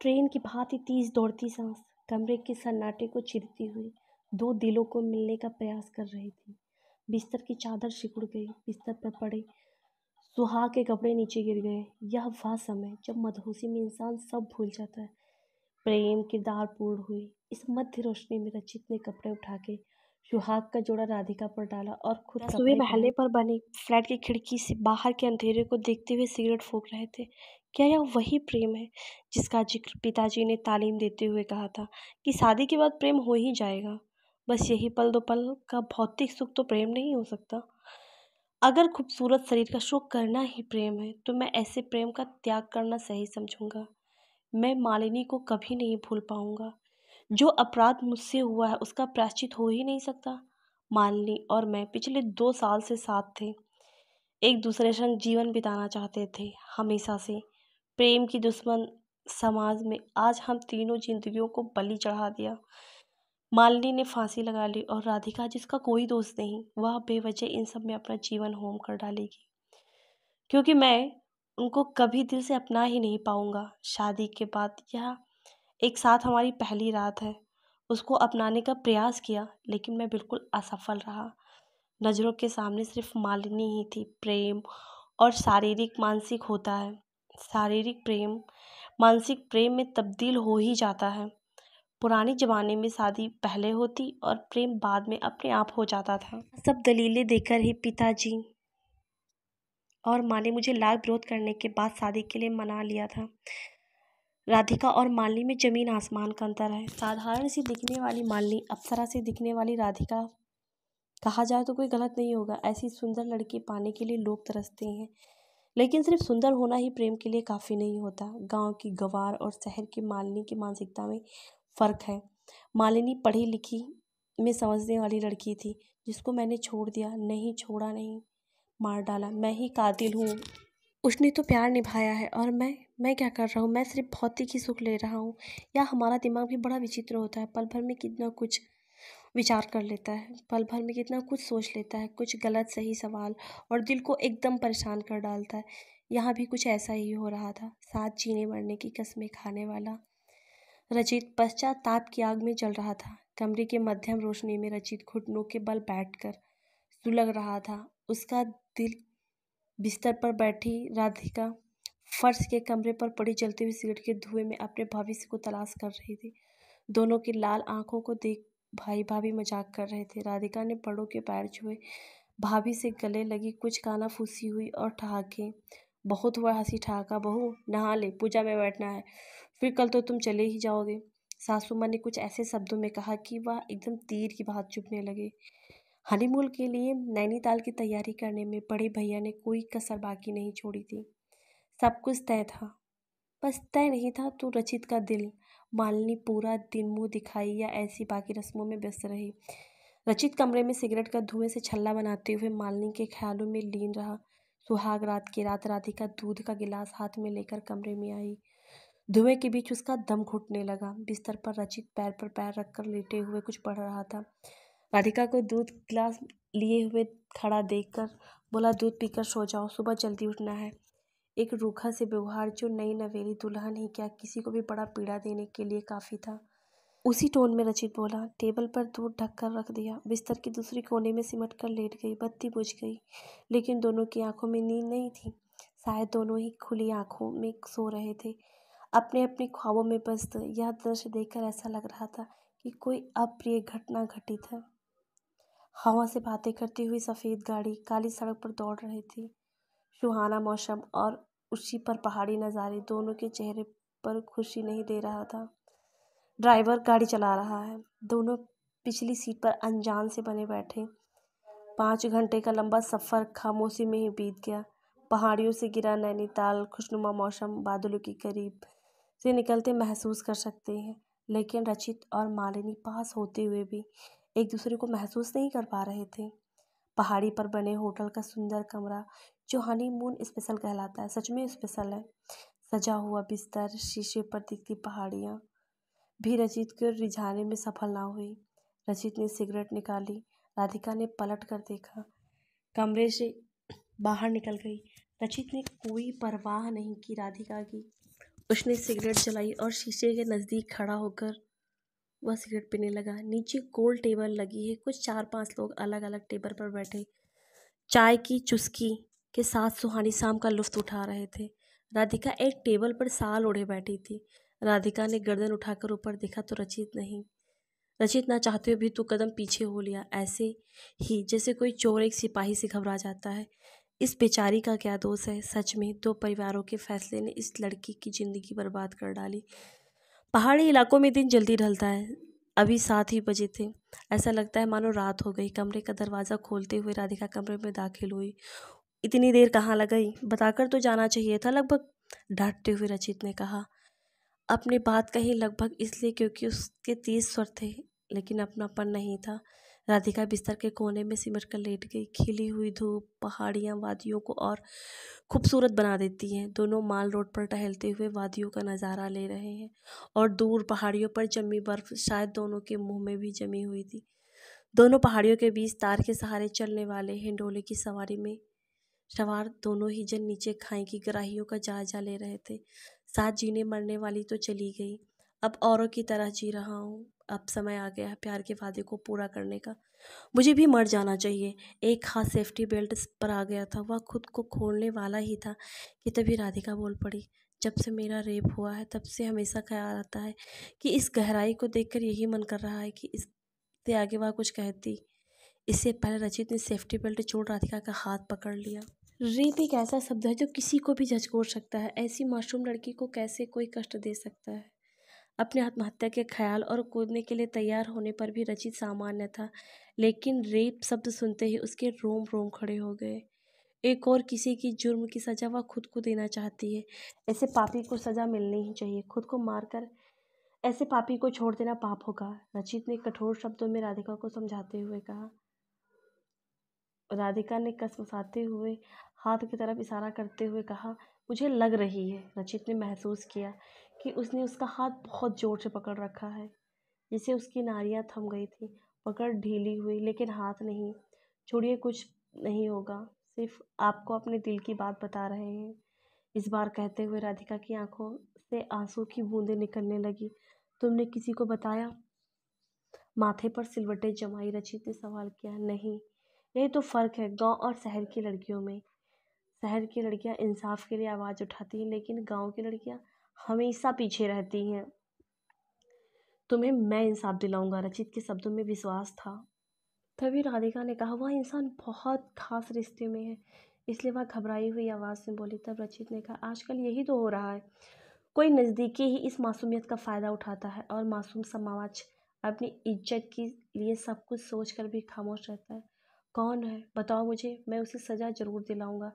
Train की भांति तेज दौड़ती सांस कमरे के सन्नाटे को चीरती हुई दो दिलों को मिलने का प्रयास कर रही थी। बिस्तर की चादर सिकुड़ गई, बिस्तर पर पड़े सुहाग के कपड़े नीचे गिर गए। यह वह समय जब मदहोशी में इंसान सब भूल जाता है। प्रेम किरदार पूर्ण हुई। इस मध्य रोशनी में रचित ने कपड़े उठा के सुहाग का जोड़ा राधिका पर डाला और खुद कपड़े पहले पर बनी फ्लैट की खिड़की से बाहर के अंधेरे को देखते हुए सिगरेट फूंक रहे थे। क्या यह वही प्रेम है जिसका जिक्र पिताजी ने तालीम देते हुए कहा था कि शादी के बाद प्रेम हो ही जाएगा। बस यही पल दो पल का भौतिक सुख तो प्रेम नहीं हो सकता। अगर खूबसूरत शरीर का शोक करना ही प्रेम है तो मैं ऐसे प्रेम का त्याग करना सही समझूंगा। मैं मालिनी को कभी नहीं भूल पाऊंगा। जो अपराध मुझसे हुआ है उसका प्रायश्चित हो ही नहीं सकता। मालिनी और मैं पिछले 2 साल से साथ थे, एक दूसरे संग जीवन बिताना चाहते थे हमेशा से। प्रेम की दुश्मन समाज में आज हम तीनों जिंदगियों को बलि चढ़ा दिया। मालिनी ने फांसी लगा ली और राधिका, जिसका कोई दोष नहीं, वह बेवजह इन सब में अपना जीवन होम कर डालेगी, क्योंकि मैं उनको कभी दिल से अपना ही नहीं पाऊंगा। शादी के बाद यह एक साथ हमारी पहली रात है। उसको अपनाने का प्रयास किया लेकिन मैं बिल्कुल असफल रहा। नज़रों के सामने सिर्फ मालिनी ही थी। प्रेम और शारीरिक मानसिक होता है। शारीरिक प्रेम मानसिक प्रेम में तब्दील हो ही जाता है। पुराने ज़माने में शादी पहले होती और प्रेम बाद में अपने आप हो जाता था। सब दलीलें देकर ही पिताजी और माँ ने मुझे लाख विरोध करने के बाद शादी के लिए मना लिया था। राधिका और मालिनी में जमीन आसमान का अंतर है। साधारण सी दिखने वाली मालिनी, अप्सरा से दिखने वाली राधिका, कहा जाए तो कोई गलत नहीं होगा। ऐसी सुंदर लड़की पाने के लिए लोग तरसते हैं, लेकिन सिर्फ सुंदर होना ही प्रेम के लिए काफ़ी नहीं होता। गांव की गंवार और शहर की मालिनी की मानसिकता में फ़र्क है। मालिनी पढ़ी लिखी में समझने वाली लड़की थी, जिसको मैंने छोड़ दिया। नहीं छोड़ा, नहीं, मार डाला। मैं ही कातिल हूँ। उसने तो प्यार निभाया है और मैं क्या कर रहा हूँ? मैं सिर्फ भौतिक ही सुख ले रहा हूँ। या हमारा दिमाग भी बड़ा विचित्र होता है। पल भर में कितना कुछ विचार कर लेता है, पल भर में कितना कुछ सोच लेता है, कुछ गलत सही सवाल, और दिल को एकदम परेशान कर डालता है। यहाँ भी कुछ ऐसा ही हो रहा था। साथ जीने मरने की कस्में खाने वाला रचित पश्चाताप की आग में जल रहा था। कमरे के मध्यम रोशनी में रचित घुटनों के बल बैठकर सुलग रहा था। उसका दिल बिस्तर पर बैठी राधिका फर्श के कमरे पर पड़ी जलती हुई सिगरेट के धुएं में अपने भविष्य को तलाश कर रही थी। दोनों की लाल आंखों को देख भाई भाभी मजाक कर रहे थे। राधिका ने बड़ों के पैर छुए, भाभी से गले लगी, कुछ कानाफूसी हुई और ठहाके। बहुत हुआ हंसी ठहाका। बहू नहा ले, पूजा में बैठना है, फिर कल तो तुम चले ही जाओगे। सासू माँ ने कुछ ऐसे शब्दों में कहा कि वह एकदम तीर की बात चुभने लगे। हनीमून के लिए नैनीताल की तैयारी करने में बड़े भैया ने कोई कसर बाकी नहीं छोड़ी थी। सब कुछ तय था, बस तय नहीं था तो रचित का दिल। मालिनी पूरा दिन मुंह दिखाई या ऐसी बाकी रस्मों में व्यस्त रही। रचित कमरे में सिगरेट का धुएं से छल्ला बनाते हुए मालिनी के ख्यालों में लीन रहा। सुहाग रात की रात राधिका दूध का गिलास हाथ में लेकर कमरे में आई। धुएं के बीच उसका दम घुटने लगा। बिस्तर पर रचित पैर पर पैर रखकर लेटे हुए कुछ पढ़ रहा था। राधिका को दूध गिलास लिए हुए खड़ा देखकर बोला, दूध पीकर सो जाओ, सुबह जल्दी उठना है। एक रूखा से व्यवहार जो नई नवेली दुल्हन ही क्या किसी को भी बड़ा पीड़ा देने के लिए काफ़ी था। उसी टोन में रचित बोला। टेबल पर दूध ढककर रख दिया। बिस्तर की दूसरी कोने में सिमट कर लेट गई। बत्ती बुझ गई, लेकिन दोनों की आंखों में नींद नहीं थी। शायद दोनों ही खुली आंखों में सो रहे थे, अपने अपने ख्वाबों में व्यस्त। यह दृश्य देखकर ऐसा लग रहा था कि कोई अप्रिय घटना घटित है। हवा से बातें करती हुई सफ़ेद गाड़ी काली सड़क पर दौड़ रही थी। सुहाना मौसम और उसी पर पहाड़ी नज़ारे दोनों के चेहरे पर खुशी नहीं दे रहा था। ड्राइवर गाड़ी चला रहा है। दोनों पिछली सीट पर अनजान से बने बैठे। 5 घंटे का लंबा सफ़र खामोशी में ही बीत गया। पहाड़ियों से गिरा नैनीताल, खुशनुमा मौसम, बादलों की करीब से निकलते महसूस कर सकते हैं, लेकिन रचित और मालिनी पास होते हुए भी एक दूसरे को महसूस नहीं कर पा रहे थे। पहाड़ी पर बने होटल का सुंदर कमरा, जो हनीमून स्पेशल कहलाता है, सच में स्पेशल है। सजा हुआ बिस्तर, शीशे पर दिखती पहाड़ियाँ भी रचित को रिझाने में सफल ना हुई। रचित ने सिगरेट निकाली। राधिका ने पलट कर देखा, कमरे से बाहर निकल गई। रचित ने कोई परवाह नहीं की राधिका की। उसने सिगरेट जलाई और शीशे के नज़दीक खड़ा होकर वह सिगरेट पीने लगा। नीचे गोल टेबल लगी है, कुछ 4-5 लोग अलग अलग टेबल पर बैठे चाय की चुस्की के साथ सुहानी शाम का लुत्फ उठा रहे थे। राधिका एक टेबल पर साल ओढ़े बैठी थी। राधिका ने गर्दन उठाकर ऊपर देखा तो रचित नहीं। रचित ना चाहते हुए भी तो कदम पीछे हो लिया, ऐसे ही जैसे कोई चोर एक सिपाही से घबरा जाता है। इस बेचारी का क्या दोष है? सच में 2 परिवारों के फैसले ने इस लड़की की जिंदगी बर्बाद कर डाली। पहाड़ी इलाकों में दिन जल्दी ढलता है। अभी 7 ही बजे थे। ऐसा लगता है मानो रात हो गई। कमरे का दरवाज़ा खोलते हुए राधिका कमरे में दाखिल हुई। इतनी देर कहाँ लगाई? बताकर तो जाना चाहिए था लगभग, डांटते हुए रचित ने कहा। अपनी बात कही लगभग इसलिए क्योंकि उसके 30 स्वर थे, लेकिन अपनापन नहीं था। राधिका बिस्तर के कोने में सिमट कर लेट गई। खिली हुई धूप पहाड़ियाँ वादियों को और खूबसूरत बना देती हैं। दोनों माल रोड पर टहलते हुए वादियों का नज़ारा ले रहे हैं और दूर पहाड़ियों पर जमी बर्फ शायद दोनों के मुंह में भी जमी हुई थी। दोनों पहाड़ियों के बीच तार के सहारे चलने वाले हिंडोले की सवारी में सवार दोनों ही जन नीचे खाई की गराहियों का जायजा ले रहे थे। साथ जीने मरने वाली तो चली गई, अब औरों की तरह जी रहा हूँ। अब समय आ गया है प्यार के वादे को पूरा करने का। मुझे भी मर जाना चाहिए। एक हाथ सेफ्टी बेल्ट पर आ गया था, वह खुद को खोलने वाला ही था कि तभी राधिका बोल पड़ी। जब से मेरा रेप हुआ है तब से हमेशा ख्याल आता है कि इस गहराई को देखकर यही मन कर रहा है कि इससे आगे वह कुछ कहती। इससे पहले रचित ने सेफ्टी बेल्ट छोड़ राधिका का हाथ पकड़ लिया। रेप एक ऐसा शब्द है जो किसी को भी झकझोर सकता है। ऐसी मासूम लड़की को कैसे कोई कष्ट दे सकता है? अपने आत्महत्या के ख्याल और कूदने के लिए तैयार होने पर भी रचित सामान्य था, लेकिन रेप शब्द सुनते ही उसके रोम रोम खड़े हो गए। एक और किसी की जुर्म की सजा वह खुद को देना चाहती है। ऐसे पापी को सजा मिलनी ही चाहिए। खुद को मारकर ऐसे पापी को छोड़ देना पाप होगा, रचित ने कठोर शब्दों में राधिका को समझाते हुए कहा। राधिका ने कसमसाते हुए हाथ की तरफ इशारा करते हुए कहा, मुझे लग रही है। रचित ने महसूस किया कि उसने उसका हाथ बहुत जोर से पकड़ रखा है, जिसे उसकी नाड़ियां थम गई थी। पकड़ ढीली हुई, लेकिन हाथ नहीं। छोड़िए, कुछ नहीं होगा, सिर्फ आपको अपने दिल की बात बता रहे हैं। इस बार कहते हुए राधिका की आंखों से आंसू की बूंदें निकलने लगी। तुमने किसी को बताया? माथे पर सिलवटें जमाई रचित ने सवाल किया। नहीं, यही तो फर्क है गांव और शहर की लड़कियों में। शहर की लड़कियां इंसाफ के लिए आवाज़ उठाती हैं, लेकिन गांव की लड़कियां हमेशा पीछे रहती हैं। तुम्हें मैं इंसाफ दिलाऊंगा, रचित के शब्दों में विश्वास था। तभी राधिका ने कहा, वह इंसान बहुत खास रिश्ते में है, इसलिए वह घबराई हुई आवाज़ से बोली। तब रचित ने कहा, आजकल यही तो हो रहा है। कोई नज़दीकी ही इस मासूमियत का फ़ायदा उठाता है और मासूम समाज अपनी इज्जत के लिए सब कुछ सोचकर भी खामोश रहता है। कौन है? बताओ मुझे, मैं उसे सज़ा ज़रूर दिलाऊंगा।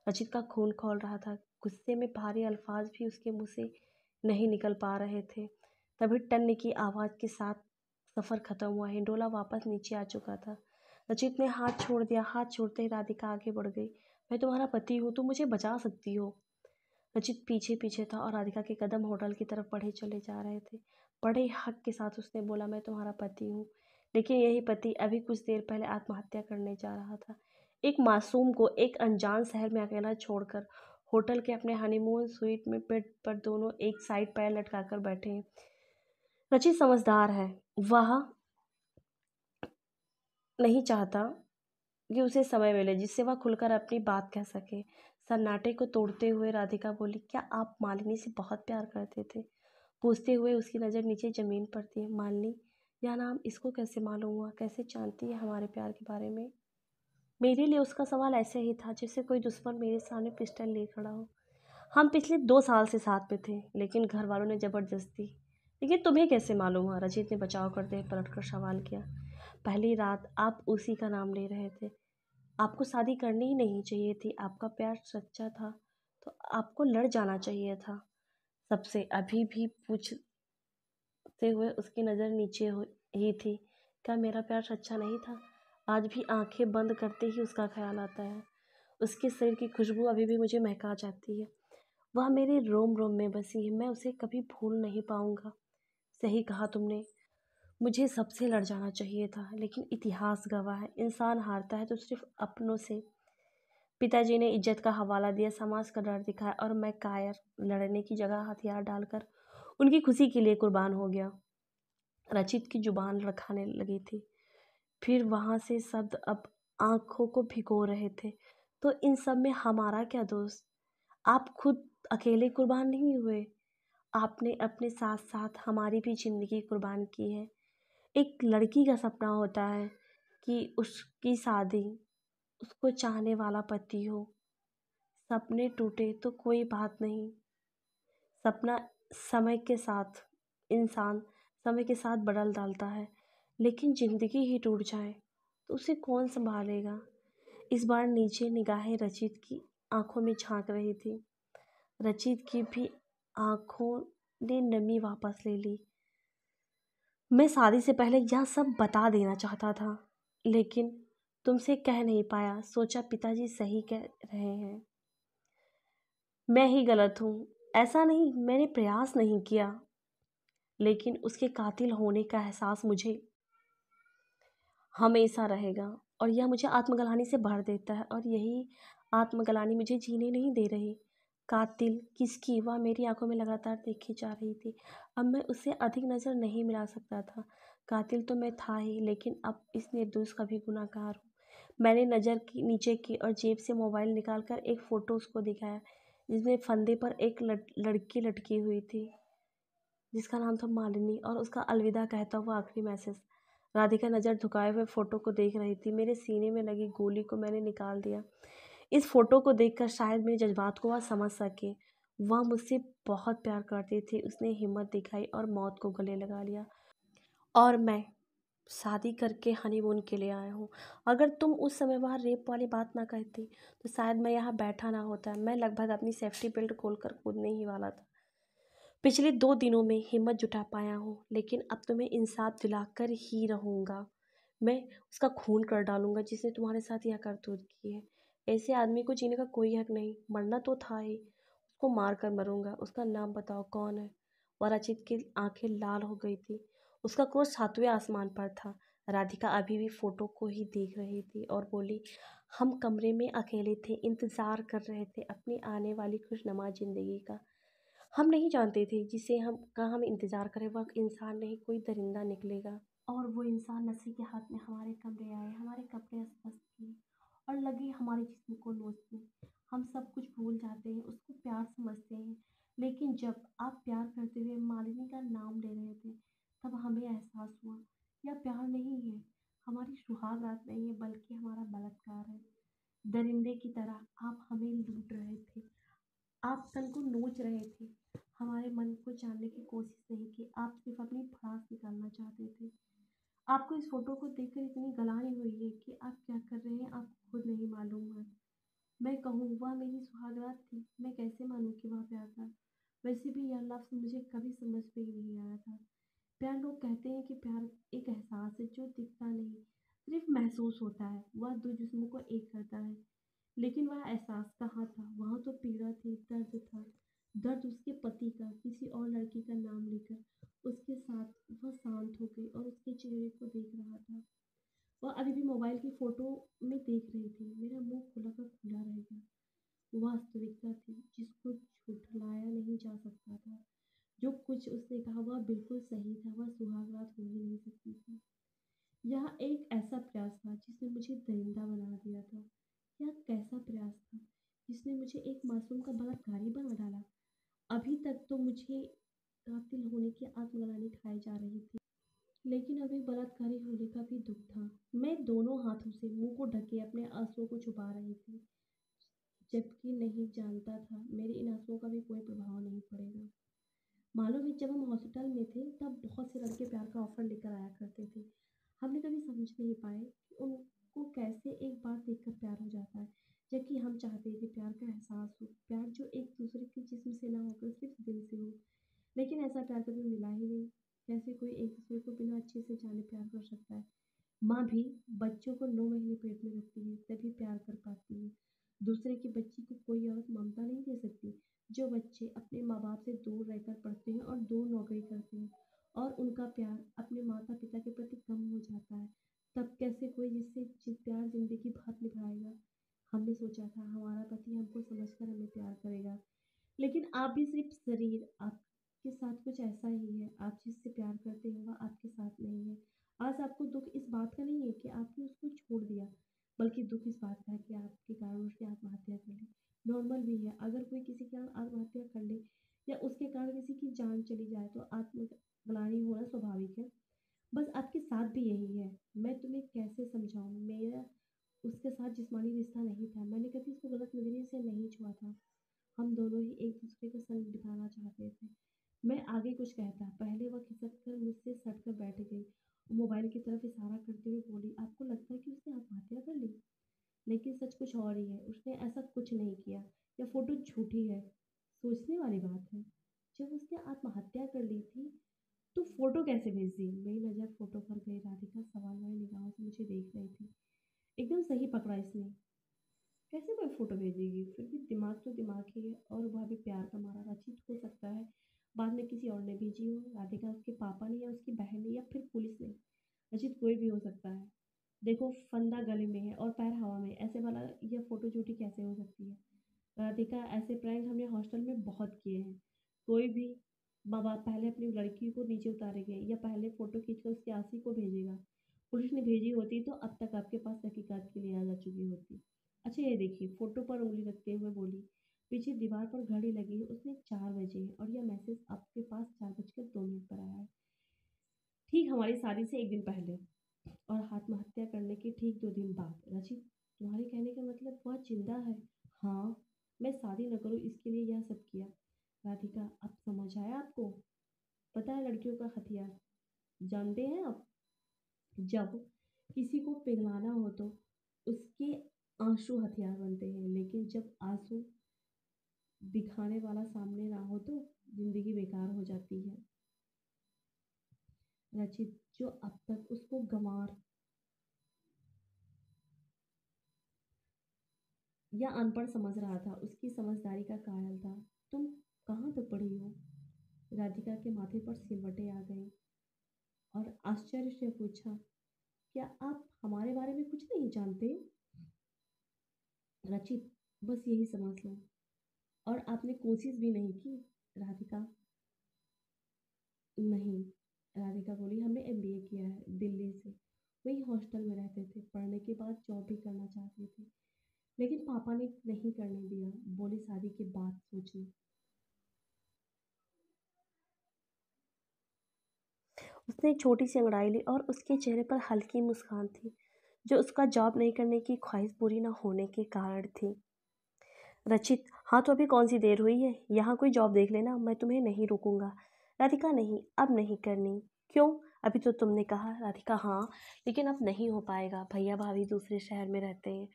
रचित का खून खौल रहा था। गुस्से में भारी अल्फाज भी उसके मुंह से नहीं निकल पा रहे थे। तभी टन की आवाज़ के साथ सफ़र ख़त्म हुआ। हिंडोला वापस नीचे आ चुका था। रचित ने हाथ छोड़ दिया। हाथ छोड़ते ही राधिका आगे बढ़ गई। मैं तुम्हारा पति हूँ, तुम मुझे बचा सकती हो। रचित पीछे पीछे था और राधिका के कदम होटल की तरफ बढ़े चले जा रहे थे। बड़े हक के साथ उसने बोला, मैं तुम्हारा पति हूँ, लेकिन यही पति अभी कुछ देर पहले आत्महत्या करने जा रहा था। एक मासूम को एक अनजान शहर में अकेला छोड़कर होटल के अपने हनीमून स्वीट में बेड पर दोनों एक साइड पैर लटकाकर बैठे हैं। रचित समझदार है। वह नहीं चाहता कि उसे समय मिले जिससे वह खुलकर अपनी बात कह सके। सन्नाटे को तोड़ते हुए राधिका बोली, क्या आप मालिनी से बहुत प्यार करते थे? पूछते हुए उसकी नज़र नीचे ज़मीन पर थी। मालिनी, यह नाम इसको कैसे मालूम हुआ? कैसे जानती है हमारे प्यार के बारे में? मेरे लिए उसका सवाल ऐसे ही था जैसे कोई दुश्मन मेरे सामने पिस्टल लिए खड़ा हो। हम पिछले 2 साल से साथ में थे, लेकिन घर वालों ने ज़बरदस्ती। लेकिन तुम्हें कैसे मालूम हुआ? रचित ने बचाव करते हुए पलट कर सवाल किया। पहली रात आप उसी का नाम ले रहे थे। आपको शादी करनी ही नहीं चाहिए थी। आपका प्यार सच्चा था तो आपको लड़ जाना चाहिए था सबसे। अभी भी पूछते हुए उसकी नज़र नीचे ही थी। क्या मेरा प्यार सच्चा नहीं था? आज भी आंखें बंद करते ही उसका ख्याल आता है। उसके शरीर की खुशबू अभी भी मुझे महका जाती है। वह मेरे रोम रोम में बसी है। मैं उसे कभी भूल नहीं पाऊंगा। सही कहा तुमने, मुझे सबसे लड़ जाना चाहिए था, लेकिन इतिहास गवाह है, इंसान हारता है तो सिर्फ अपनों से। पिताजी ने इज्जत का हवाला दिया, समाज का डर दिखाया और मैं कायर लड़ने की जगह हथियार डालकर उनकी खुशी के लिए कुर्बान हो गया। रचित की जुबान लड़खड़ाने लगी थी। फिर वहाँ से शब्द अब आंखों को भिगो रहे थे। तो इन सब में हमारा क्या दोष? आप खुद अकेले कुर्बान नहीं हुए, आपने अपने साथ साथ हमारी भी जिंदगी कुर्बान की है। एक लड़की का सपना होता है कि उसकी शादी, उसको चाहने वाला पति हो। सपने टूटे तो कोई बात नहीं, सपना समय के साथ, इंसान समय के साथ बदल डालता है, लेकिन ज़िंदगी ही टूट जाए तो उसे कौन संभालेगा? इस बार नीचे निगाहें रचित की आंखों में झांक रही थी। रचित की भी आंखों ने नमी वापस ले ली। मैं शादी से पहले यह सब बता देना चाहता था, लेकिन तुमसे कह नहीं पाया। सोचा पिताजी सही कह रहे हैं, मैं ही गलत हूँ। ऐसा नहीं, मैंने प्रयास नहीं किया, लेकिन उसके कातिल होने का एहसास मुझे हमेशा रहेगा और यह मुझे आत्मग्लानि से भर देता है, और यही आत्मग्लानि मुझे जीने नहीं दे रही। कातिल किसकी, वह मेरी आंखों में लगातार देखी जा रही थी। अब मैं उससे अधिक नज़र नहीं मिला सकता था। कातिल तो मैं था ही, लेकिन अब इस निर्दोष का भी गुनहगार हूँ। मैंने नज़र की नीचे की और जेब से मोबाइल निकालकर एक फ़ोटो उसको दिखाया, जिसमें फंदे पर एक लड़की लटकी हुई थी, जिसका नाम था मालिनी, और उसका अलविदा कहता हुआ आखिरी मैसेज। राधिका नज़र झुकाए हुए फ़ोटो को देख रही थी। मेरे सीने में लगी गोली को मैंने निकाल दिया। इस फ़ोटो को देखकर शायद मेरे जज्बात को वह समझ सके। वह मुझसे बहुत प्यार करती थी। उसने हिम्मत दिखाई और मौत को गले लगा लिया। और मैं शादी करके हनीमून के लिए आया हूँ। अगर तुम उस समय वह रेप वाली बात ना कहती तो शायद मैं यहाँ बैठा ना होता। मैं लगभग अपनी सेफ्टी बेल्ट खोलकर कूदने ही वाला था। पिछले 2 दिनों में हिम्मत जुटा पाया हूँ, लेकिन अब तुम्हें इंसाफ दिलाकर ही रहूँगा। मैं उसका खून कर डालूंगा जिसने तुम्हारे साथ यह करतूत की है। ऐसे आदमी को जीने का कोई हक नहीं, मरना तो था ही, उसको मार कर मरूंगा। उसका नाम बताओ, कौन है? वराचित की आंखें लाल हो गई थी। उसका क्रोध 7वें आसमान पर था। राधिका अभी भी फोटो को ही देख रही थी और बोली, हम कमरे में अकेले थे, इंतजार कर रहे थे अपनी आने वाली खुशनुमा जिंदगी का। हम नहीं जानते थे जिसे हम इंतज़ार करें वह इंसान नहीं, कोई दरिंदा निकलेगा। और वो इंसान नशे के हाथ में हमारे कमरे आए, हमारे कपड़े अस्वस्थ किए और लगे हमारे जिस्म को नोचने। हम सब कुछ भूल जाते हैं, उसको प्यार समझते हैं, लेकिन जब आप प्यार करते हुए मालिनी का नाम ले रहे थे, तब हमें एहसास हुआ यह प्यार नहीं है, हमारी सुहाग रात नहीं है, बल्कि हमारा बलात्कार है। दरिंदे की तरह आप हमें लूट रहे थे, आप तन को नोच रहे थे, हमारे मन को जानने की कोशिश नहीं की। आप सिर्फ अपनी भड़ास निकालना चाहते थे। आपको इस फोटो को देखकर इतनी गलानी हुई है कि आप क्या कर रहे हैं आपको खुद नहीं मालूम है। मैं कहूँ वह मेरी सुहागरात थी, मैं कैसे मानूं कि वह प्यार था? वैसे भी यह लफ्ज़ मुझे कभी समझ में ही नहीं आया था। प्यार, लोग कहते हैं कि प्यार एक एहसास है जो दिखता नहीं, सिर्फ महसूस होता है। वह दो जिस्मों को एक करता है, लेकिन वह एहसास कहाँ था? वहाँ तो पीड़ा थी, दर्द था। दर्द उसके पति का किसी और लड़की का नाम लेकर उसके साथ। वह शांत हो गई और उसके चेहरे को देख रहा था। वह अभी भी मोबाइल की फोटो में देख रही थी। मेरा मुंह खुला का खुला रह गया। वह वास्तविकता थी जिसको झुठलाया नहीं जा सकता था। जो कुछ उसने कहा वह बिल्कुल सही था। वह सुहागरात हो ही नहीं सकती थी। यह एक ऐसा प्रयास था जिसने मुझे दरिंदा बना दिया था। यह कैसा प्रयास था जिसने मुझे एक मासूम का बलात्कारी बना डाला? अभी तक तो मुझे कातिल होने की आत्मग्लानि खाई जा रही थी, लेकिन अभी बलात्कारी होने का भी दुख था। मैं दोनों हाथों से मुंह को ढके अपने आंसुओं को छुपा रही थी, जबकि नहीं जानता था मेरे इन आंसुओं का भी कोई प्रभाव नहीं पड़ेगा। मालूम है, जब हम हॉस्पिटल में थे तब बहुत से लड़के प्यार का ऑफर लेकर आया करते थे। हमने कभी समझ नहीं पाए कि उनको कैसे एक बार देखकर प्यार हो जाता है, जबकि हम चाहते थे प्यार का एहसास हो, प्यार जो एक दूसरे के जिस्म से ना होकर सिर्फ दिल से हो। लेकिन ऐसा प्यार कभी मिला ही नहीं। कैसे कोई एक दूसरे को बिना अच्छे से जाने प्यार कर सकता है? माँ भी बच्चों को 9 महीने पेट में रखती है तभी प्यार कर पाती है। दूसरे की बच्ची को कोई औरत ममता नहीं दे सकती। जो बच्चे अपने माँ बाप से दूर रहकर पढ़ते हैं और दूर नौकरी करते हैं और उनका प्यार अपने माता पिता के प्रति कम हो जाता है, तब कैसे कोई जिससे प्यार जिंदगी भर निभाएगा? हमने सोचा था कुछ ऐसा ही है, आप जिससे प्यार करते हैं वह आपके साथ नहीं है। आज आपको दुःख इस बात का नहीं है कि आपने उसको छोड़ दिया, बल्कि दुःख इस बात का है कि आपके कारण उसने आत्महत्या कर ली। नॉर्मल भी है, अगर कोई किसी के कारण आत्महत्या कर ले या उसके कारण किसी की जान चली जाए तो आत्मग्लानि होना स्वाभाविक है। बस आपके साथ भी यही है। मैं तुम्हें कैसे समझाऊँ? मेरा उसके साथ जिस्मानी रिश्ता नहीं था। मैंने कभी उसको गलत नज़रिए से नहीं छुआ था। हम दोनों ही एक-दूसरे का संग बिताना चाहते थे। मैं आगे कुछ कहता, पहले वह खिसक कर मुझसे सट कर बैठ गई। मोबाइल की तरफ इशारा करते हुए बोली, आपको लगता है कि उसने आत्महत्या कर ली? लेकिन सच कुछ और ही है। उसने ऐसा कुछ नहीं किया। यह फ़ोटो झूठी है। सोचने वाली बात है। जब उसने आत्महत्या कर ली थी, तो फ़ोटो कैसे भेज दी? मेरी नज़र फ़ोटो पर गई। राधिका सवाल भरी निगाहों से मुझे देख रही थी। एकदम सही पकड़ा इसने। कैसे कोई फ़ोटो भेजेगी? फिर भी दिमाग तो दिमाग ही है और वह भी प्यार का मारा रचित हो सकता है। बाद में किसी और ने भेजी हो, राधिका उसके पापा ने या उसकी बहन ने या फिर पुलिस ने। रचित कोई भी हो सकता है। देखो फंदा गले में है और पैर हवा में, ऐसे भला यह फ़ोटो झूठी कैसे हो सकती है? राधिका ऐसे प्रैंक हमने हॉस्टल में बहुत किए हैं। कोई भी माँ-बाप पहले अपनी लड़की को नीचे उतारेंगे या पहले फ़ोटो खींचकर उसके आशिक को भेजेगा। पुलिस ने भेजी होती तो अब तक आपके पास तहकीकात के लिए आ जा चुकी होती। अच्छा ये देखिए, फ़ोटो पर उँगली रखते हुए बोली, पीछे दीवार पर घड़ी लगी है, उसमें 4 बजे हैं और यह मैसेज आपके पास 4 बजकर 2 मिनट पर आया है। ठीक हमारी शादी से 1 दिन पहले और आत्महत्या करने के ठीक 2 दिन बाद। रचित, तुम्हारे कहने का मतलब वह ज़िंदा है? हाँ, मैं शादी न करूँ इसके लिए यह सब किया। राधिका, अब समझ आया आपको? पता है लड़कियों का हथियार जानते हैं आप? जब किसी को पिघलाना हो तो उसके आंसू हथियार बनते हैं, लेकिन जब आंसू दिखाने वाला सामने ना हो तो जिंदगी बेकार हो जाती है। रचित, जो अब तक उसको गंवार या अनपढ़ समझ रहा था, उसकी समझदारी का कायल था। तुम कहाँ तक पढ़ी हो? राधिका के माथे पर सिलवटें आ गईं और आश्चर्य से पूछा, क्या आप हमारे बारे में कुछ नहीं जानते? रचित, बस यही समझ लो। और आपने कोशिश भी नहीं की? राधिका, नहीं। राधिका बोली, हमने एमबीए किया है दिल्ली से। वही हॉस्टल में रहते थे, पढ़ने के बाद जॉब भी करना चाहते थे, लेकिन पापा ने नहीं करने दिया। बोली, शादी के बाद सोचना। उसने एक छोटी सी अंगड़ाई ली और उसके चेहरे पर हल्की मुस्कान थी, जो उसका जॉब नहीं करने की ख्वाहिश पूरी न होने के कारण थी। रचित, हाँ तो अभी कौन सी देर हुई है? यहाँ कोई जॉब देख लेना, मैं तुम्हें नहीं रोकूंगा। राधिका, नहीं, अब नहीं करनी। क्यों? अभी तो तुमने कहा। राधिका, हाँ, लेकिन अब नहीं हो पाएगा। भैया भाभी दूसरे शहर में रहते हैं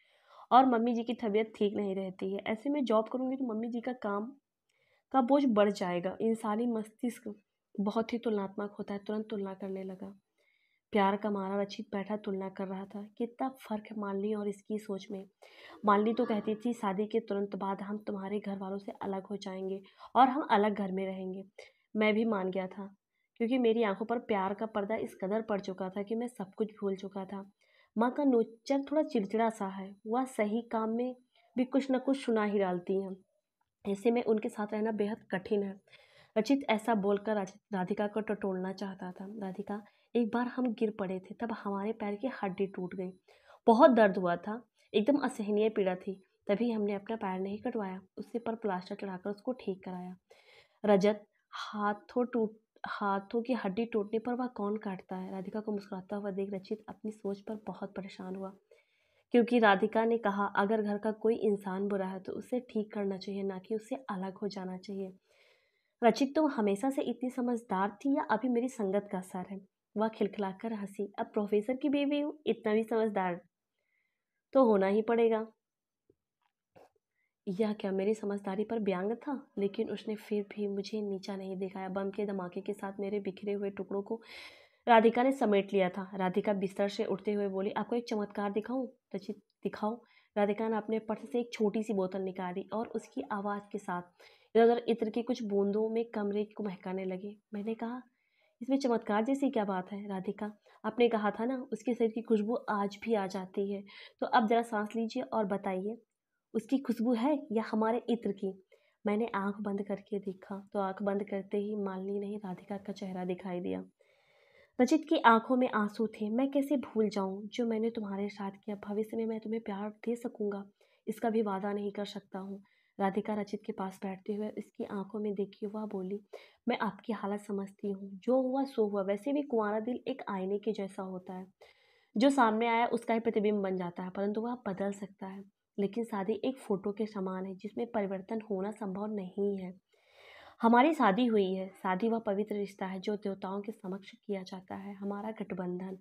और मम्मी जी की तबीयत ठीक नहीं रहती है। ऐसे में जॉब करूँगी तो मम्मी जी का काम का बोझ बढ़ जाएगा। इंसानी मस्तिष्क बहुत ही तुलनात्मक होता है। तुरंत तुलना करने लगा। प्यार का मारा रचित बैठा तुलना कर रहा था। कितना फर्क है मालिनी और इसकी सोच में। मालिनी तो कहती थी शादी के तुरंत बाद हम तुम्हारे घर वालों से अलग हो जाएंगे और हम अलग घर में रहेंगे। मैं भी मान गया था, क्योंकि मेरी आंखों पर प्यार का पर्दा इस कदर पड़ चुका था कि मैं सब कुछ भूल चुका था। माँ का नोचर थोड़ा चिड़चिड़ा सा है, वह सही काम में भी कुछ न कुछ सुना ही डालती हैं। ऐसे में उनके साथ रहना बेहद कठिन है। रचित ऐसा बोलकर राधिका को टटोलना चाहता था। राधिका, एक बार हम गिर पड़े थे, तब हमारे पैर की हड्डी टूट गई। बहुत दर्द हुआ था, एकदम असहनीय पीड़ा थी। तभी हमने अपना पैर नहीं कटवाया, उससे पर प्लास्टर चढ़ाकर उसको ठीक कराया। रजत, हाथों टूट हाथों की हड्डी टूटने पर वह कौन काटता है? राधिका को मुस्कुराता हुआ देख रचित अपनी सोच पर बहुत परेशान हुआ, क्योंकि राधिका ने कहा अगर घर का कोई इंसान बुरा है तो उसे ठीक करना चाहिए, ना कि उससे अलग हो जाना चाहिए। रचित, तुम हमेशा से इतनी समझदार थी या अभी मेरी संगत का असर है? वह खिलखिलाकर हंसी। अब प्रोफेसर की बीवी हूँ, इतना भी समझदार तो होना ही पड़ेगा। यह क्या मेरी समझदारी पर व्यंग था? लेकिन उसने फिर भी मुझे नीचा नहीं दिखाया। बम के धमाके के साथ मेरे बिखरे हुए टुकड़ों को राधिका ने समेट लिया था। राधिका बिस्तर से उठते हुए बोली, आपको एक चमत्कार दिखाऊं? रचित, दिखाओ। राधिका ने अपने पर्स से एक छोटी सी बोतल निकाली और उसकी आवाज़ के साथ इधर उधर इत्र की कुछ बूंदों में कमरे को महकाने लगी। मैंने कहा, इसमें चमत्कार जैसी क्या बात है? राधिका, आपने कहा था ना उसके शरीर की खुशबू आज भी आ जाती है, तो अब जरा सांस लीजिए और बताइए, उसकी खुशबू है या हमारे इत्र की? मैंने आंख बंद करके देखा तो आंख बंद करते ही मालिनी नहीं राधिका का चेहरा दिखाई दिया। रचित की आंखों में आंसू थे। मैं कैसे भूल जाऊं जो मैंने तुम्हारे साथ किया। भविष्य में मैं तुम्हें प्यार दे सकूंगा इसका भी वादा नहीं कर सकता हूँ। राधिका रचित के पास बैठते हुए इसकी आंखों में देखी वह बोली, मैं आपकी हालत समझती हूँ। जो हुआ सो हुआ। वैसे भी कुंवारा दिल एक आईने के जैसा होता है। जो सामने आया उसका ही प्रतिबिंब बन जाता है, परंतु वह बदल सकता है। लेकिन शादी एक फोटो के समान है जिसमें परिवर्तन होना संभव नहीं है। हमारी शादी हुई है। शादी वह पवित्र रिश्ता है जो देवताओं के समक्ष किया जाता है, हमारा गठबंधन।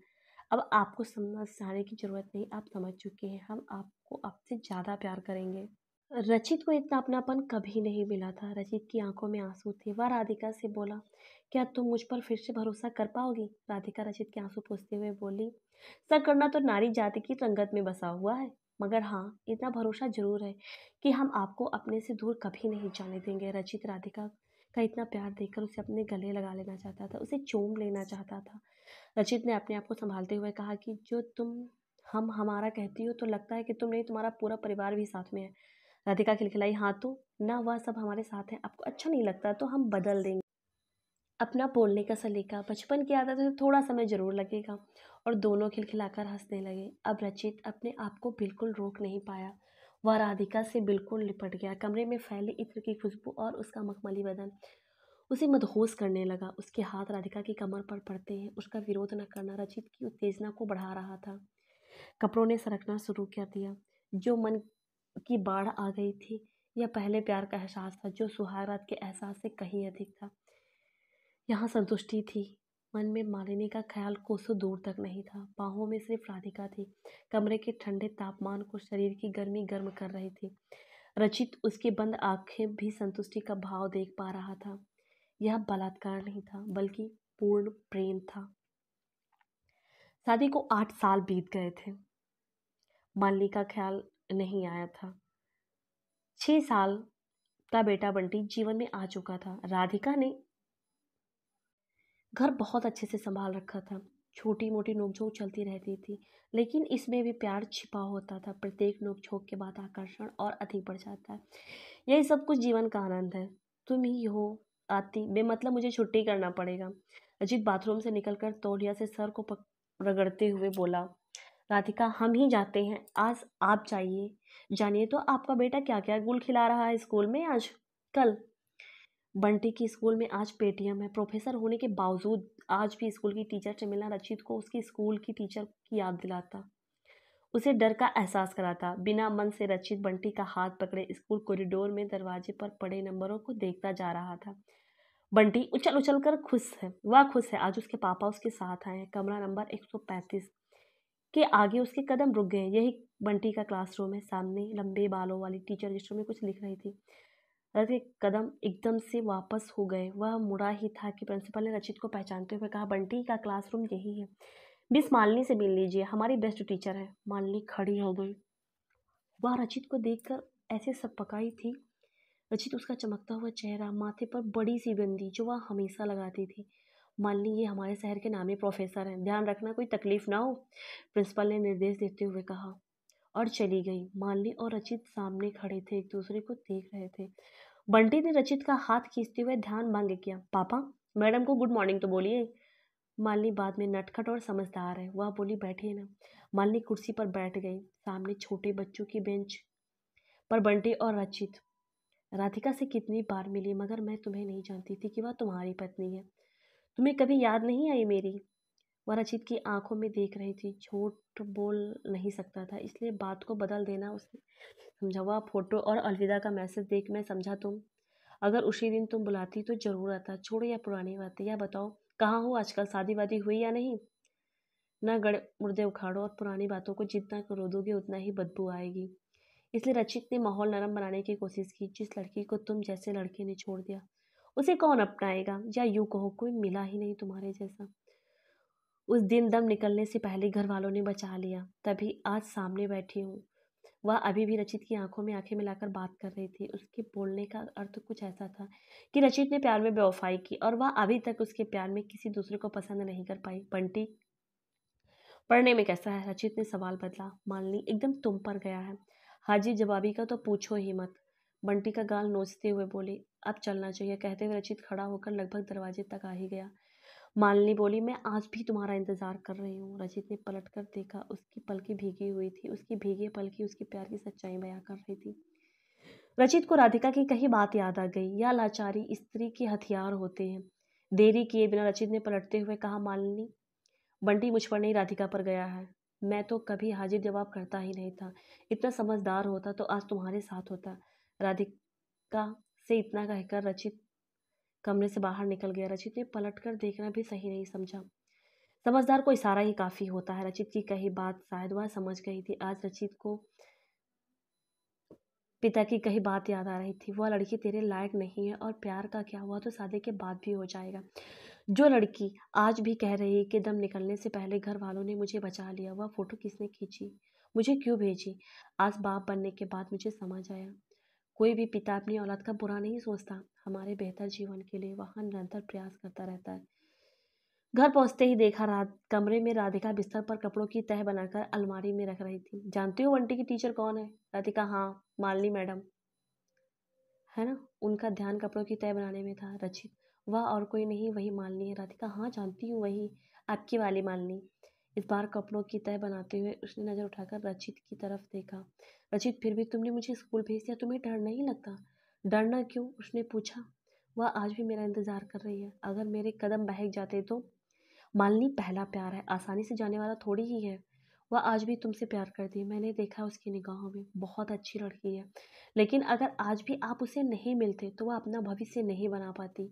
अब आपको समझाने की जरूरत नहीं, आप समझ चुके हैं। हम आपको आपसे ज़्यादा प्यार करेंगे। रचित को इतना अपनापन कभी नहीं मिला था। रचित की आंखों में आंसू थे। वह राधिका से बोला, क्या तुम मुझ पर फिर से भरोसा कर पाओगी। राधिका रचित के आंसू पोंछते हुए बोली, शक करना तो नारी जाति की रंगत में बसा हुआ है, मगर हाँ इतना भरोसा जरूर है कि हम आपको अपने से दूर कभी नहीं जाने देंगे। रचित राधिका का इतना प्यार देखकर उसे अपने गले लगा लेना चाहता था, उसे चूम लेना चाहता था। रचित ने अपने आप को संभालते हुए कहा कि जो तुम हम हमारा कहती हो तो लगता है कि तुम नहीं, तुम्हारा पूरा परिवार भी साथ में है। राधिका खिलखिलाई, हाँ तो ना, वह सब हमारे साथ है। आपको अच्छा नहीं लगता तो हम बदल देंगे अपना बोलने का सलीका। बचपन की आदत है, थोड़ा समय जरूर लगेगा। और दोनों खिलखिलाकर हंसने लगे। अब रचित अपने आप को बिल्कुल रोक नहीं पाया। वह राधिका से बिल्कुल लिपट गया। कमरे में फैली इत्र की खुशबू और उसका मखमली बदन उसे मदहोश करने लगा। उसके हाथ राधिका की कमर पर पड़ते हैं। उसका विरोध न करना रचित की उत्तेजना को बढ़ा रहा था। कपड़ों ने सरकना शुरू कर दिया। जो मन की बाढ़ आ गई थी, यह पहले प्यार का एहसास था जो सुहागरात के एहसास से कहीं अधिक था। यहाँ संतुष्टि थी। मन में मालिनी का ख्याल कोसों दूर तक नहीं था। बाहों में सिर्फ राधिका थी। कमरे के ठंडे तापमान को शरीर की गर्मी गर्म कर रही थी। रचित उसकी बंद आंखें भी संतुष्टि का भाव देख पा रहा था। यह बलात्कार नहीं था बल्कि पूर्ण प्रेम था। शादी को 8 साल बीत गए थे। मालिनी का ख्याल नहीं आया था। 6 साल का बेटा बंटी जीवन में आ चुका था। राधिका ने घर बहुत अच्छे से संभाल रखा था। छोटी मोटी नोकझोंक चलती रहती थी, लेकिन इसमें भी प्यार छिपा होता था। प्रत्येक नोकझोंक के बाद आकर्षण और अधिक बढ़ जाता है। यही सब कुछ जीवन का आनंद है। तुम ही हो आती, बेमतलब मुझे छुट्टी करना पड़ेगा। अजीत बाथरूम से निकलकर तौलिया से सर को रगड़ते हुए बोला, राधिका हम ही जाते हैं, आज आप जानिए तो आपका बेटा क्या क्या गुल खिला रहा है स्कूल में आज कल। बंटी की स्कूल में आज पेटीएम है। प्रोफेसर होने के बावजूद आज भी स्कूल की टीचर से मिलना रचित को उसकी स्कूल की टीचर की याद दिलाता, उसे डर का एहसास कराता। बिना मन से रचित बंटी का हाथ पकड़े स्कूल कॉरिडोर में दरवाजे पर पड़े नंबरों को देखता जा रहा था। बंटी उछल उछल कर खुश है। वह खुश है, आज उसके पापा उसके साथ आए हैं। कमरा नंबर 135 के आगे उसके कदम रुक गए। यही बंटी का क्लासरूम है। सामने लंबे बालों वाली टीचर रजिस्टर में कुछ लिख रही थी। रचित के कदम एकदम से वापस हो गए। वह मुड़ा ही था कि प्रिंसिपल ने रचित को पहचानते हुए कहा, बंटी का क्लासरूम यही है, मिस मालिनी से मिल लीजिए, हमारी बेस्ट टीचर है। मालिनी खड़ी हो गई। वह रचित को देखकर ऐसे सकपकाई थी। रचित उसका चमकता हुआ चेहरा, माथे पर बड़ी सी बिंदी जो वह हमेशा लगाती थी। मालिनी, ये हमारे शहर के नामी प्रोफेसर हैं, ध्यान रखना कोई तकलीफ ना हो, प्रिंसिपल ने निर्देश देते हुए कहा और चली गई। मालिनी और रचित सामने खड़े थे, एक दूसरे को देख रहे थे। बंटी ने रचित का हाथ खींचते हुए ध्यान भंग किया। पापा, मैडम को गुड मॉर्निंग तो बोलिए। मालिनी बाद में नटखट और समझदार है, वह बोली, बैठिए ना। मालिनी कुर्सी पर बैठ गई। सामने छोटे बच्चों की बेंच पर बंटी और रचित। राधिका से कितनी बार मिली, मगर मैं तुम्हें नहीं जानती थी कि वह तुम्हारी पत्नी है। तुम्हें कभी याद नहीं आई मेरी। वह रचित की आंखों में देख रही थी। झूठ बोल नहीं सकता था, इसलिए बात को बदल देना उसने समझा। वह फोटो और अलविदा का मैसेज देख मैं समझा तुम अगर उसी दिन तुम बुलाती तो जरूर आता। छोड़ो या पुरानी बातें, या बताओ कहाँ हो आजकल, शादी वादी हुई या नहीं। ना गड़ मुर्दे उखाड़ो, और पुरानी बातों को जितना रोदोगे उतना ही बदबू आएगी। इसलिए रचित ने माहौल नरम बनाने की कोशिश की। जिस लड़की को तुम जैसे लड़के ने छोड़ दिया उसे कौन अपनाएगा, या यूं कहो कोई मिला ही नहीं तुम्हारे जैसा। उस दिन दम निकलने से पहले घर वालों ने बचा लिया, तभी आज सामने बैठी हूँ। वह अभी भी रचित की आंखों में आंखें मिलाकर बात कर रही थी। उसके बोलने का अर्थ कुछ ऐसा था कि रचित ने प्यार में बेवफाई की और वह अभी तक उसके प्यार में किसी दूसरे को पसंद नहीं कर पाई। बंटी पढ़ने में कैसा है, रचित ने सवाल बदला। मालिनी एकदम तुम पर गया है। हाजी जवाबी का तो पूछो ही मत। बंटी का गाल नोचते हुए बोली, अब चलना चाहिए। कहते हुए रचित खड़ा होकर लगभग दरवाजे तक आ ही गया। मालिनी बोली, मैं आज भी तुम्हारा इंतजार कर रही हूँ। रचित ने पलट कर देखा, उसकी पलकी भीगी हुई थी। उसकी भीगी पलकी उसकी प्यार की सच्चाई बयां कर रही थी। रचित को राधिका की कही बात याद आ गई। या लाचारी स्त्री के हथियार होते हैं। देरी किए बिना रचित ने पलटते हुए कहा, मालिनी, बंटी मुझ पर नहीं राधिका पर गया है। मैं तो कभी हाजिर जवाब करता ही नहीं था। इतना समझदार होता तो आज तुम्हारे साथ होता। राधिका से इतना कहकर रचित कमरे से बाहर निकल गया। रचित ने पलटकर देखना भी सही नहीं समझा। समझदार को इशारा ही काफी होता है। रचित की कही बात शायद वह समझ गई थी। आज रचित को पिता की कही बात याद आ रही थी। वह लड़की तेरे लायक नहीं है, और प्यार का क्या हुआ तो शादी के बाद भी हो जाएगा। जो लड़की आज भी कह रही है कि दम निकलने से पहले घर वालों ने मुझे बचा लिया, वह फोटो किसने खींची, मुझे क्यों भेजी? आज बाप बनने के बाद मुझे समझ आया, कोई भी पिता अपनी औलाद का बुरा नहीं सोचता। हमारे बेहतर जीवन के लिए वह निरंतर प्रयास करता रहता है। घर पहुंचते ही देखा रात कमरे में राधिका बिस्तर पर कपड़ों की तह बनाकर अलमारी में रख रही थी। जानती हो बंटी की टीचर कौन है? राधिका, हाँ, मालिनी मैडम है ना। उनका ध्यान कपड़ों की तह बनाने में था। रचित, वह और कोई नहीं, वही मालिनी है। राधिका, हाँ जानती हूँ, वही आपकी वाली मालिनी। इस बार कपड़ों की तह बनाते हुए उसने नजर उठाकर रचित की तरफ देखा। रचित, फिर भी तुमने मुझे स्कूल भेज दिया, तुम्हें डर नहीं लगता? डरना क्यों? उसने पूछा। वह आज भी मेरा इंतजार कर रही है। अगर मेरे कदम बहक जाते तो? मालिनी, पहला प्यार है, आसानी से जाने वाला थोड़ी ही है। वह आज भी तुमसे प्यार करती है, मैंने देखा उसकी निगाहों में। बहुत अच्छी लड़की है, लेकिन अगर आज भी आप उसे नहीं मिलते तो वह अपना भविष्य नहीं बना पाती।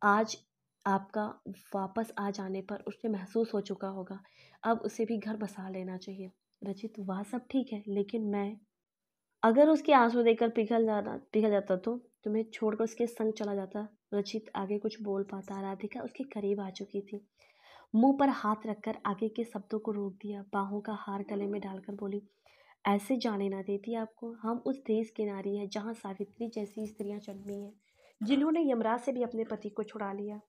आज आपका वापस आ जाने पर उसे महसूस हो चुका होगा। अब उसे भी घर बसा लेना चाहिए। रचित, वह सब ठीक है, लेकिन मैं अगर उसके आंसू देखकर पिघल जाता तो तुम्हें छोड़कर उसके संग चला जाता। रचित आगे कुछ बोल पाता। राधिका उसके करीब आ चुकी थी। मुंह पर हाथ रखकर आगे के शब्दों को रोक दिया। बाहों का हार गले में डालकर बोली, ऐसे जाने ना देती आपको। हम उस देश की नारी हैं जहाँ सावित्री जैसी स्त्रियां जन्मी हैं, जिन्होंने यमराज से भी अपने पति को छुड़ा लिया।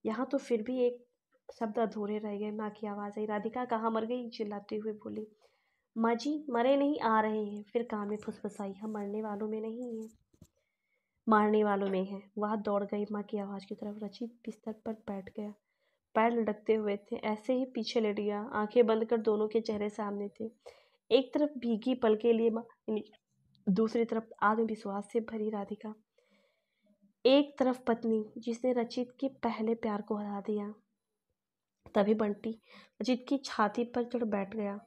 यहाँ तो फिर भी एक शब्द अधूरे रह गए। माँ की आवाज़ आई। राधिका कहाँ मर गई? चिल्लाते हुए बोली, माँ जी, मरे नहीं, आ रहे हैं। फिर कान में फुसफुसाई, हम मरने वालों में नहीं हैं, मारने वालों में हैं। वह दौड़ गई माँ की आवाज़ की तरफ। रचित बिस्तर पर बैठ गया। पैर लटकते हुए थे, ऐसे ही पीछे लेट गया। आंखें बंद कर दोनों के चेहरे सामने थे। एक तरफ भीगी पलके लिए माँ, दूसरी तरफ आत्मविश्वास से भरी राधिका। एक तरफ पत्नी जिसने रचित के पहले प्यार को हरा दिया। तभी बंटी रचित की छाती पर चढ़ बैठ गया।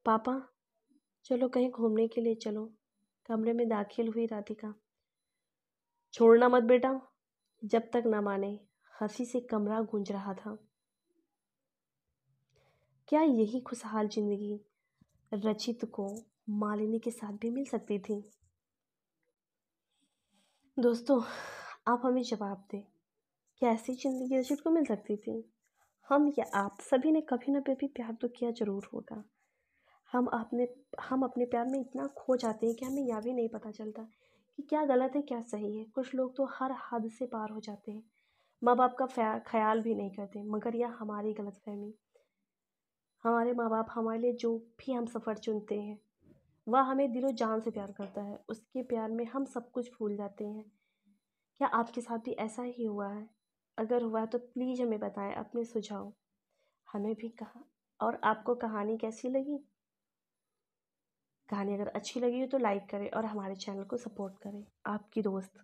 पापा, चलो कहीं घूमने के लिए चलो। कमरे में दाखिल हुई राधिका। छोड़ना मत बेटा, जब तक न माने। हंसी से कमरा गूंज रहा था। क्या यही खुशहाल जिंदगी रचित को मालिनी के साथ भी मिल सकती थी? दोस्तों, आप हमें जवाब दें, क्या ऐसी जिंदगी रचित को मिल सकती थी? हम या आप सभी ने कभी न कभी प्यार तो किया जरूर होगा। हम अपने प्यार में इतना खो जाते हैं कि हमें यह भी नहीं पता चलता कि क्या गलत है क्या सही है। कुछ लोग तो हर हद से पार हो जाते हैं, माँ बाप का ख्याल भी नहीं करते। मगर यह हमारी गलतफहमी। हमारे माँ बाप हमारे लिए जो भी हम सफ़र चुनते हैं, वह हमें दिलो जान से प्यार करता है। उसके प्यार में हम सब कुछ भूल जाते हैं। क्या आपके साथ भी ऐसा ही हुआ है? अगर हुआ है तो प्लीज़ हमें बताएं अपने सुझाव। हमें भी कहा। और आपको कहानी कैसी लगी? कहानी अगर अच्छी लगी हो तो लाइक करें और हमारे चैनल को सपोर्ट करें। आपकी दोस्त।